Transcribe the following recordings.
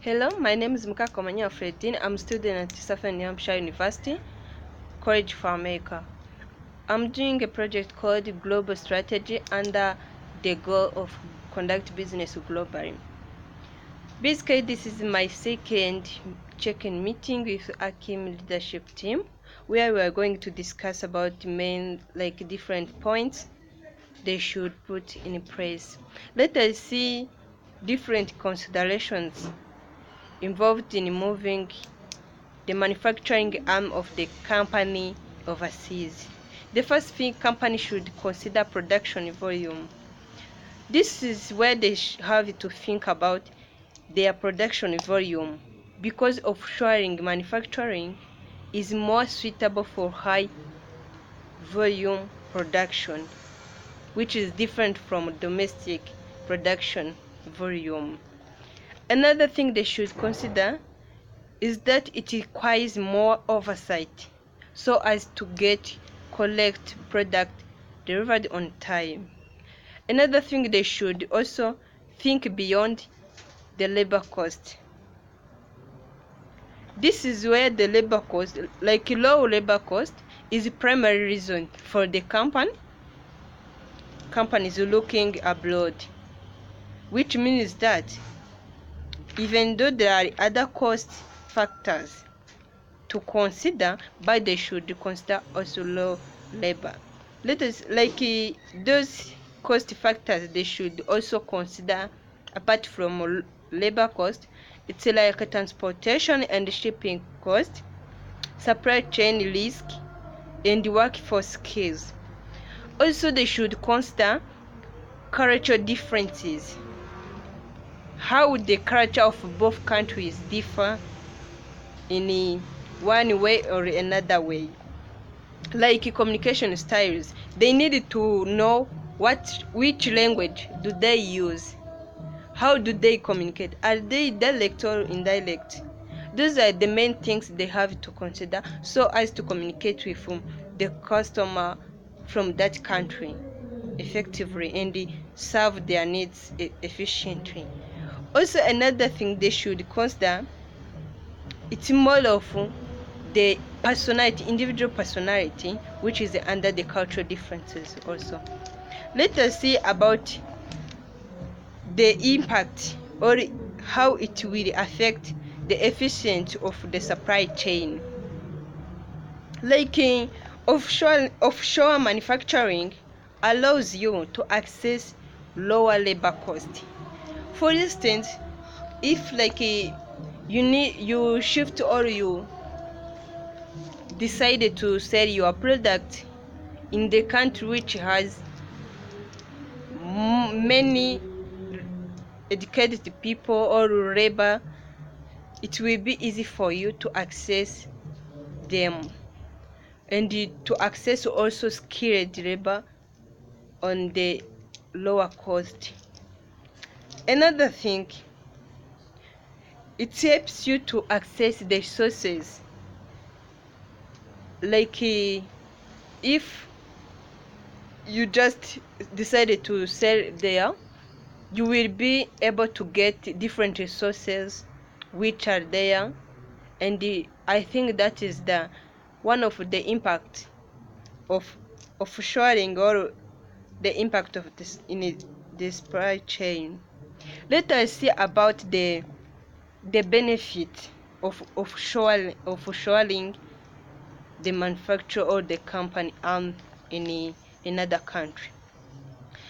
Hello, my name is Mukakomanya Fredin. I'm a student at Southern New Hampshire University, College for America. I'm doing a project called Global Strategy under the goal of conduct business globally. Basically, this is my second check-in meeting with Akim leadership team, where we are going to discuss about the main different points they should put in place. Let us see different considerations involved in moving the manufacturing arm of the company overseas. The first thing company should consider production volume. This is where they have to think about their production volume, because offshoring manufacturing is more suitable for high volume production, which is different from domestic production volume. Another thing they should consider is that it requires more oversight so as to collect product delivered on time. Another thing, they should also think beyond the labor cost. This is where the labor cost, like low labor cost, is the primary reason for the companies looking abroad, which means that even though there are other cost factors to consider, but they should consider also low labor. Let us those cost factors they should also consider. Apart from labor cost, it's like transportation and shipping cost, supply chain risk, and workforce skills. Also, they should consider cultural differences. How would the culture of both countries differ in one way or another way? Like communication styles, they need to know which language do they use, how do they communicate, are they direct or indirect? Those are the main things they have to consider so as to communicate with the customer from that country effectively and serve their needs efficiently. Also, another thing they should consider, it's more of the personality, individual personality, which is under the cultural differences also. Let us see about the impact or how it will affect the efficiency of the supply chain. Like offshore manufacturing allows you to access lower labor cost. For instance, if you shift or you decided to sell your product in the country which has many educated people or labor, it will be easy for you to access them and to access also skilled labor on the lower cost. Another thing, it helps you to access the resources. Like if you just decided to sell there, you will be able to get different resources which are there, and I think that is the one of the impact of offshoring, or the impact of this in the supply chain. Let us see about the benefit of offshoring the manufacturer or the company in another country.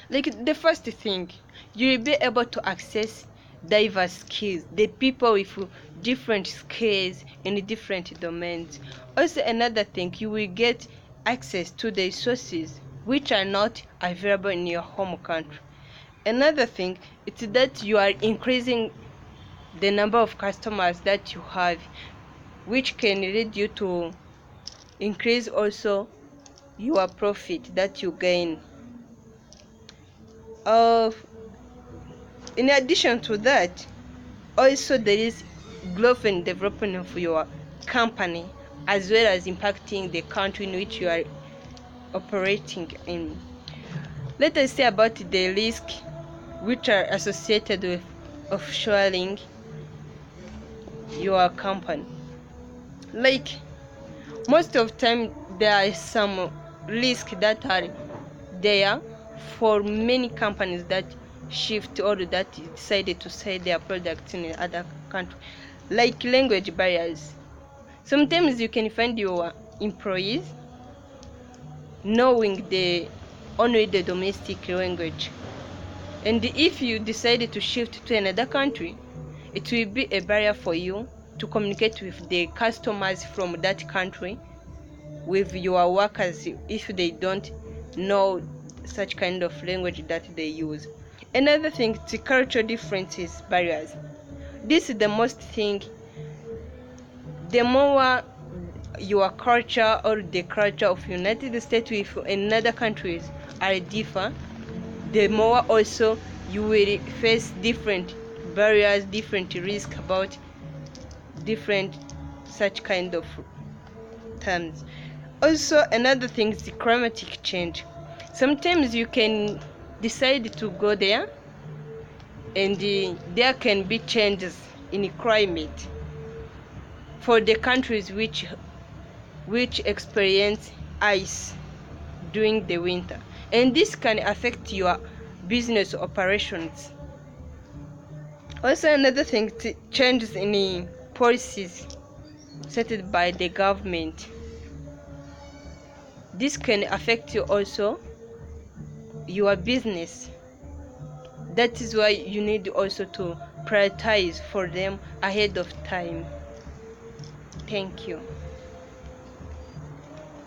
Like the first thing, you will be able to access diverse skills, the people with different skills in different domains. Also, another thing, you will get access to the resources which are not available in your home country. Another thing, it's that you are increasing the number of customers that you have, which can lead you to increase also your profit that you gain. In addition to that, also there is growth and development of your company, as well as impacting the country in which you are operating in. Let us say about the risks which are associated with offshoring. your company. Like most of time there are some risks that are there for many companies that shift or that decided to sell their products in other country, like language barriers. Sometimes you can find your employees knowing only the domestic language, and if you decide to shift to another country, it will be a barrier for you to communicate with the customers from that country, with your workers, if they don't know such kind of language that they use. Another thing, the cultural differences barriers. This is the most thing. The more your culture or the culture of United States with another countries are different, the more also you will face different barriers, different risks about different such kind of terms. Also, another thing is the climatic change. Sometimes you can decide to go there, and there can be changes in climate for the countries which experience ice during the winter, and this can affect your business operations. Also, another thing, changes in policies set by the government. This can affect you also your business. That is why you need also to prioritize for them ahead of time. Thank you.